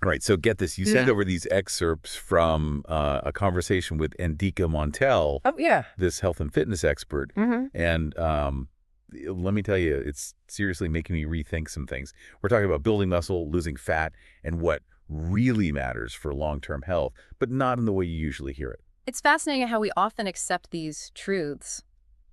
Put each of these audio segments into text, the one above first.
All right, so get this. You send over these excerpts from a conversation with Endika Montel, Oh, yeah. this health and fitness expert. And let me tell you, it's seriously making me rethink some things. We're talking about building muscle, losing fat, and what really matters for long-term health, but not in the way you usually hear it. It's fascinating how we often accept these truths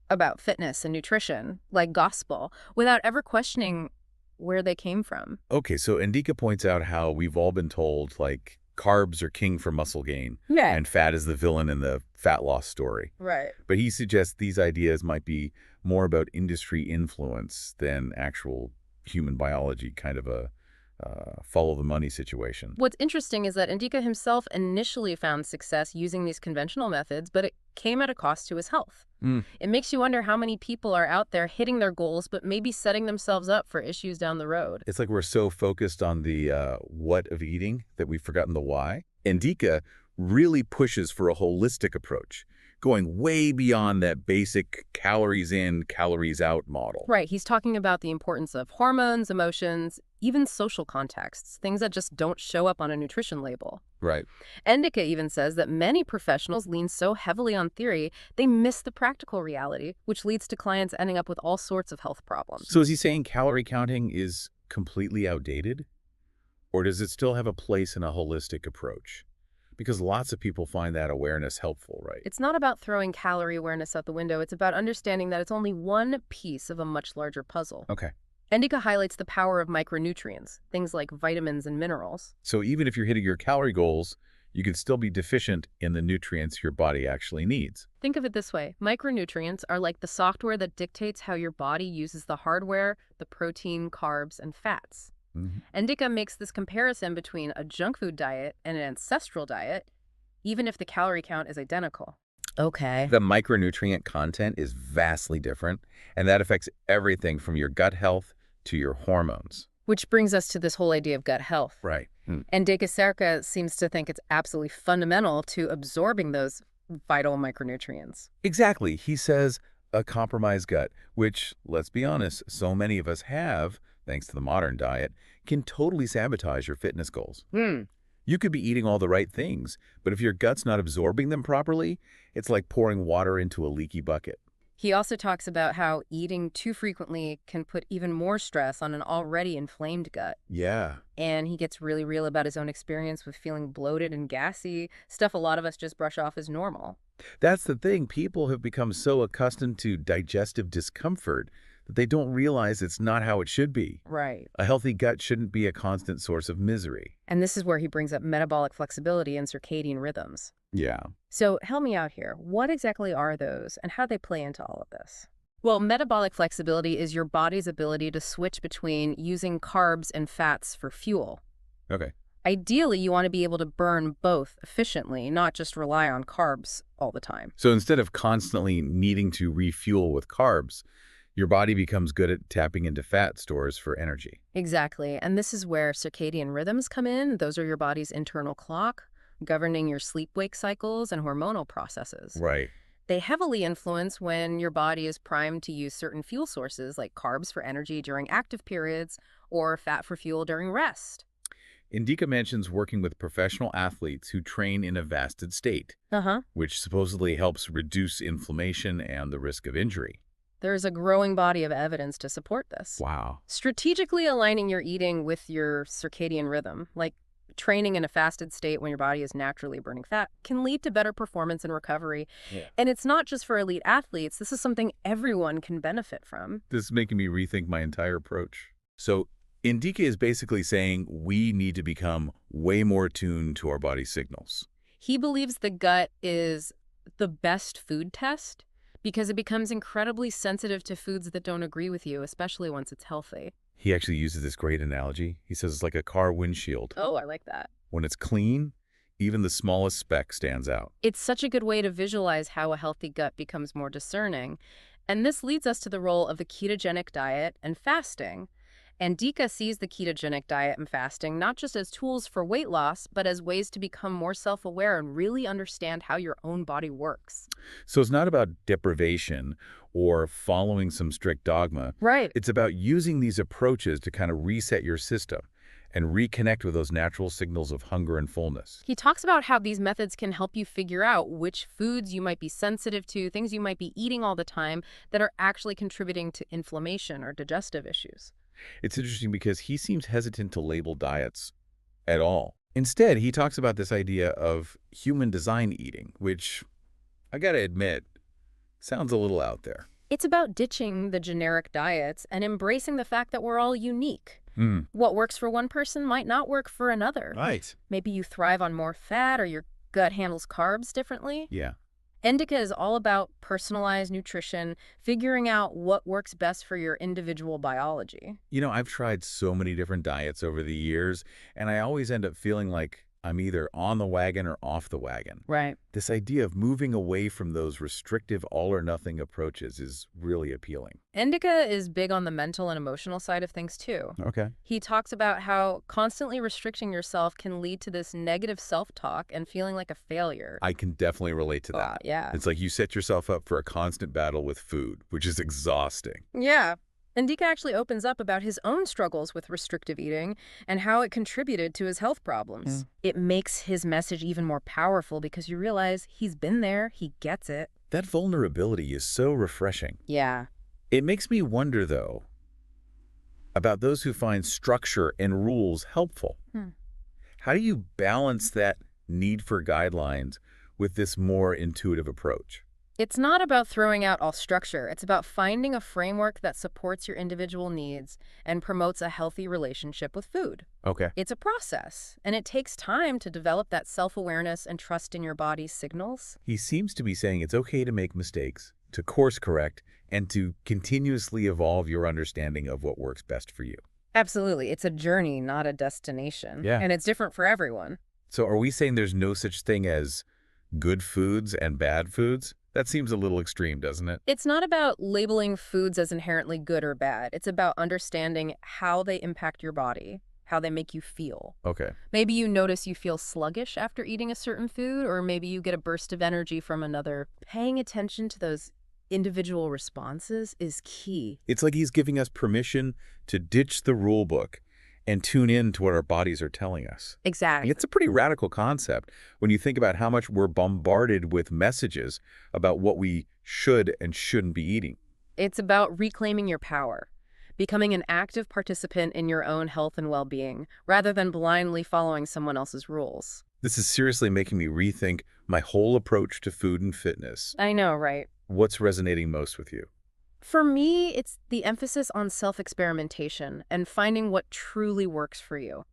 about fitness and nutrition, like gospel, without ever questioning where they came from. Okay, so Endika points out how we've all been told, like, carbs are king for muscle gain, Yeah. and fat is the villain in the fat loss story. Right. But he suggests these ideas might be more about industry influence than actual human biology, kind of a follow the money situation. What's interesting is that Indika himself initially found success using these conventional methods, but it came at a cost to his health. It makes you wonder how many people are out there hitting their goals, but maybe setting themselves up for issues down the road. It's like we're so focused on the what of eating that we've forgotten the why. Endika really pushes for a holistic approach, going way beyond that basic calories in, calories out model. Right, he's talking about the importance of hormones, emotions, even social contexts, things that just don't show up on a nutrition label. Right. Endika even says that many professionals lean so heavily on theory, they miss the practical reality, which leads to clients ending up with all sorts of health problems. So is he saying calorie counting is completely outdated? Or does it still have a place in a holistic approach? Because lots of people find that awareness helpful, right? It's not about throwing calorie awareness out the window. It's about understanding that it's only one piece of a much larger puzzle. Okay. Endika highlights the power of micronutrients, things like vitamins and minerals. So even if you're hitting your calorie goals, you can still be deficient in the nutrients your body actually needs. Think of it this way. Micronutrients are like the software that dictates how your body uses the hardware, the protein, carbs, and fats. Endika makes this comparison between a junk food diet and an ancestral diet, even if the calorie count is identical. Okay. The micronutrient content is vastly different, and that affects everything from your gut health to your hormones. Which brings us to this whole idea of gut health. Right. And Serka seems to think it's absolutely fundamental to absorbing those vital micronutrients. Exactly. He says a compromised gut, which, let's be honest, so many of us have, thanks to the modern diet, can totally sabotage your fitness goals. You could be eating all the right things, but if your gut's not absorbing them properly, it's like pouring water into a leaky bucket. He also talks about how eating too frequently can put even more stress on an already inflamed gut. Yeah. And he gets really real about his own experience with feeling bloated and gassy, stuff a lot of us just brush off as normal. That's the thing. People have become so accustomed to digestive discomfort that they don't realize it's not how it should be. Right. A healthy gut shouldn't be a constant source of misery. And this is where he brings up metabolic flexibility and circadian rhythms. Yeah. So help me out here. What exactly are those and how they play into all of this? Well, metabolic flexibility is your body's ability to switch between using carbs and fats for fuel. Okay. Ideally, you want to be able to burn both efficiently, not just rely on carbs all the time. So instead of constantly needing to refuel with carbs, your body becomes good at tapping into fat stores for energy. Exactly. And this is where circadian rhythms come in. Those are your body's internal clock, governing your sleep-wake cycles and hormonal processes. Right. They heavily influence when your body is primed to use certain fuel sources like carbs for energy during active periods or fat for fuel during rest. Endika mentions working with professional athletes who train in a fasted state, which supposedly helps reduce inflammation and the risk of injury. There's a growing body of evidence to support this. Wow. Strategically aligning your eating with your circadian rhythm, like training in a fasted state when your body is naturally burning fat, can lead to better performance and recovery. Yeah. And it's not just for elite athletes. This is something everyone can benefit from. This is making me rethink my entire approach. So Endika is basically saying we need to become way more tuned to our body signals. He believes the gut is the best food test because it becomes incredibly sensitive to foods that don't agree with you, especially once it's healthy. He actually uses this great analogy. He says it's like a car windshield. Oh, I like that. When it's clean, even the smallest speck stands out. It's such a good way to visualize how a healthy gut becomes more discerning. And this leads us to the role of the ketogenic diet and fasting. Endika sees the ketogenic diet and fasting not just as tools for weight loss, but as ways to become more self-aware and really understand how your own body works. So it's not about deprivation or following some strict dogma. Right. It's about using these approaches to kind of reset your system. and reconnect with those natural signals of hunger and fullness. He talks about how these methods can help you figure out which foods you might be sensitive to, things you might be eating all the time that are actually contributing to inflammation or digestive issues. It's interesting because he seems hesitant to label diets at all. Instead, he talks about this idea of human design eating, which, I gotta admit, sounds a little out there. It's about ditching the generic diets and embracing the fact that we're all unique. Hmm. What works for one person might not work for another. Right. Maybe you thrive on more fat or your gut handles carbs differently. Yeah. Indica is all about personalized nutrition, figuring out what works best for your individual biology. You know, I've tried so many different diets over the years, and I always end up feeling like I'm either on the wagon or off the wagon. Right. This idea of moving away from those restrictive all-or-nothing approaches is really appealing. Indica is big on the mental and emotional side of things, too. Okay. He talks about how constantly restricting yourself can lead to this negative self-talk and feeling like a failure. I can definitely relate to that. Yeah. It's like you set yourself up for a constant battle with food, which is exhausting. Yeah. Indika actually opens up about his own struggles with restrictive eating and how it contributed to his health problems. It makes his message even more powerful because you realize he's been there, he gets it. That vulnerability is so refreshing. Yeah. It makes me wonder, though, about those who find structure and rules helpful. How do you balance that need for guidelines with this more intuitive approach? It's not about throwing out all structure. It's about finding a framework that supports your individual needs and promotes a healthy relationship with food. Okay. It's a process, and it takes time to develop that self-awareness and trust in your body's signals. He seems to be saying it's okay to make mistakes, to course correct, and to continuously evolve your understanding of what works best for you. Absolutely. It's a journey, not a destination. Yeah. And it's different for everyone. So are we saying there's no such thing as good foods and bad foods? That seems a little extreme, doesn't it? It's not about labeling foods as inherently good or bad. It's about understanding how they impact your body, how they make you feel. Okay. Maybe you notice you feel sluggish after eating a certain food, or maybe you get a burst of energy from another. Paying attention to those individual responses is key. It's like he's giving us permission to ditch the rule book and tune in to what our bodies are telling us. Exactly. It's a pretty radical concept when you think about how much we're bombarded with messages about what we should and shouldn't be eating. It's about reclaiming your power, becoming an active participant in your own health and well-being, rather than blindly following someone else's rules. This is seriously making me rethink my whole approach to food and fitness. I know, right? What's resonating most with you? For me, it's the emphasis on self-experimentation and finding what truly works for you.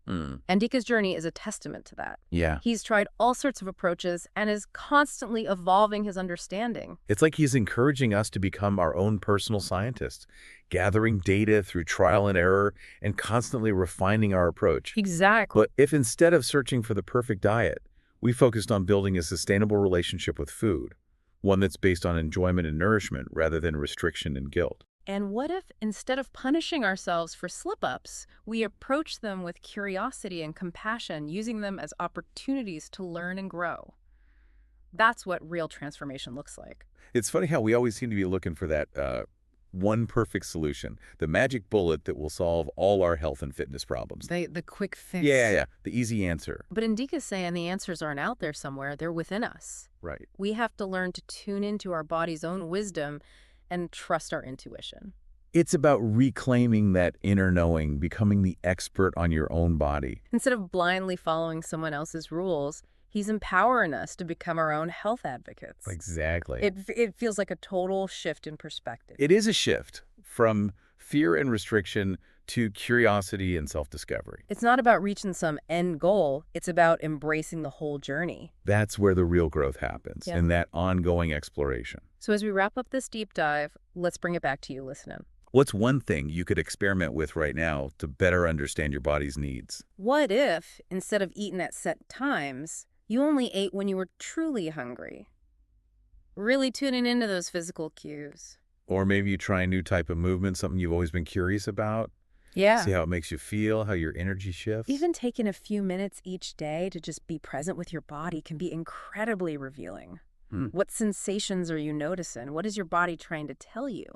Andika's journey is a testament to that. Yeah. He's tried all sorts of approaches and is constantly evolving his understanding. It's like he's encouraging us to become our own personal scientists, gathering data through trial and error and constantly refining our approach. Exactly. But if instead of searching for the perfect diet, we focused on building a sustainable relationship with food, one that's based on enjoyment and nourishment rather than restriction and guilt. And what if, instead of punishing ourselves for slip-ups, we approach them with curiosity and compassion, using them as opportunities to learn and grow? That's what real transformation looks like. It's funny how we always seem to be looking for that one perfect solution, the magic bullet that will solve all our health and fitness problems. The quick fix. Yeah, the easy answer. But Indika's saying the answers aren't out there somewhere. They're within us. Right. We have to learn to tune into our body's own wisdom and trust our intuition. It's about reclaiming that inner knowing, becoming the expert on your own body. Instead of blindly following someone else's rules, he's empowering us to become our own health advocates. Exactly. It feels like a total shift in perspective. It is a shift from fear and restriction to curiosity and self-discovery. It's not about reaching some end goal. It's about embracing the whole journey. That's where the real growth happens, in that ongoing exploration. So as we wrap up this deep dive, let's bring it back to you listening. What's one thing you could experiment with right now to better understand your body's needs? What if, instead of eating at set times, you only ate when you were truly hungry? Really tuning into those physical cues. Or maybe you try a new type of movement, something you've always been curious about. Yeah. See how it makes you feel, how your energy shifts. Even taking a few minutes each day to just be present with your body can be incredibly revealing. What sensations are you noticing? What is your body trying to tell you?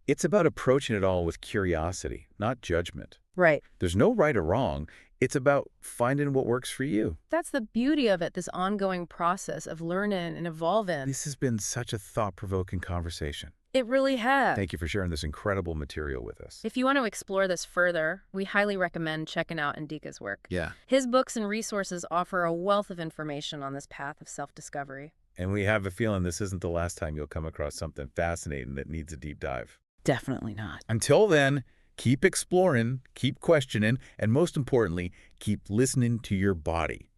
It's about approaching it all with curiosity, not judgment. Right. There's no right or wrong. It's about finding what works for you. That's the beauty of it, this ongoing process of learning and evolving. This has been such a thought-provoking conversation. It really has. Thank you for sharing this incredible material with us. If you want to explore this further, we highly recommend checking out Ndika's work. Yeah. His books and resources offer a wealth of information on this path of self-discovery. And we have a feeling this isn't the last time you'll come across something fascinating that needs a deep dive. Definitely not. Until then, keep exploring, keep questioning, and most importantly, keep listening to your body.